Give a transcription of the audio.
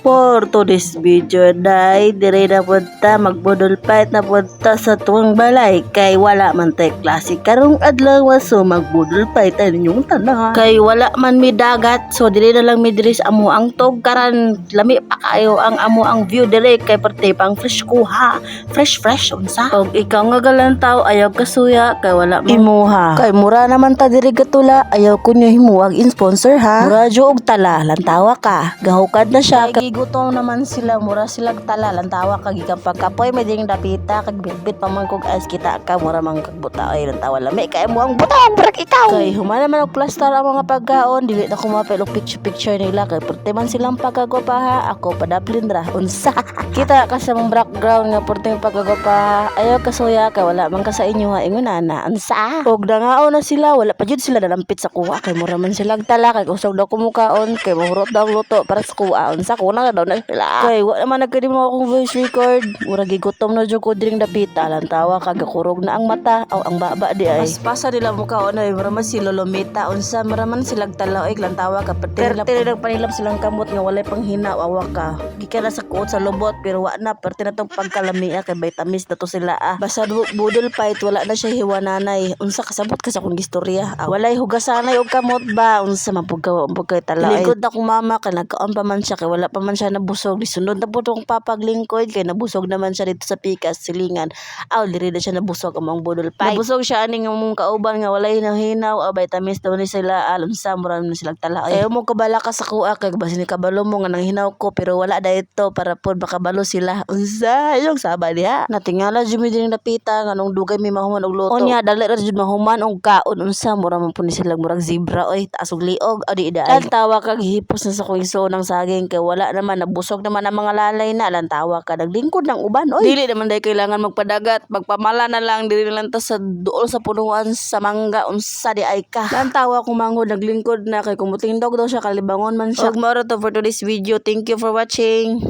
For today's video day, dire na punta magbudol fight na punta sa tuwang balay kay wala man tay klase karong adlaw so magbudol fight ay ninyong tanan kay wala man mi dagat so dire na lang mi diri sa amo ang tog karan lami pa kayo ang amo ang view dire kay parte pang fresh kuha fresh unsa og ikaw nga galantaw ayaw kasuya kay wala man imuha kay mura naman ta diri gatula ayaw kunyo himuwag in sponsor ha mura jo og tala lantawa ka gahukad na siya gutom naman sila, mura silang tala, lantawa kag ikan pagkapoy, may ding dapita, kag bitbit pa man kog as kita ka, mura man kag buta, ay lantawa lami, kaya mo ang butang, brak ikaw! Kay humana man og plaster ang mga pagkaon, dili na kumapil og picture nila, kay purte man silang pagkagopa ha, ako padaplin ra, unsa? Kita ka sa mong background nga purte pagkagopa, ayaw kasuya, kay wala man ka sa inyo ha, ingon na, unsa? Og dangao na sila, wala pa jud sila dalampit sa kuha, kay mura man silang tala, kay usog daw kumukaon, kay mahurot daw luto para sa kuha, unsa kuna daw na sila. Kay wa naman nagkadi mo akong voice record. Mura gigutom na jud ko dring dapita lantawa kag kurog na ang mata aw ang baba di ay. Pasa nila mukha ono mura man si Lolomita unsa mura man silag talaoy lantawa ka pati nila panilap silang kamot nga walay panghina awa ka. Gikan na sa kuot sa lubot pero wa na perti na tong pagkalamia kay vitamins na to sila Basta budol fight wala na siya hiwananay. Unsa kasabot ka sa akong gistorya. Walay hugasanay og kamot ba unsa man pugkay talaoy. Lingkod na kong mama kay nagkaon pa man siya kay wala pa man siya nabusog lisunod na po itong papaglingkod kay nabusog naman siya dito sa pikas silingan diri na siya nabusog among budol fight nabusog siya aning among kauban nga walay hinaw vitamins daw ni sila sa mura na silang tala kay mo kabala ka sa kuha kay basin ni kabalo mo nga nang hinaw ko pero wala dayto para pod makabalo sila unsa yung saba diha natingala jud mi din napita nganong dugay mi mahuman og luto unya dali ra jud mahuman og kaon unsa mura man pud ni sila murag zebra oy taas og liog di daay tawa kag hipos na sa kuiso ng saging kay wala naman nabusog naman ang mga lalay na lantawa ka naglingkod ng uban oy dili naman day kailangan magpadagat magpamala na lang dili lang ta sa duol sa punuan sa mangga unsa di ay ka lantawa kung mangod naglingkod na kay kumutindog daw siya kalibangon man siya ug mao to for today's video. Thank you for watching.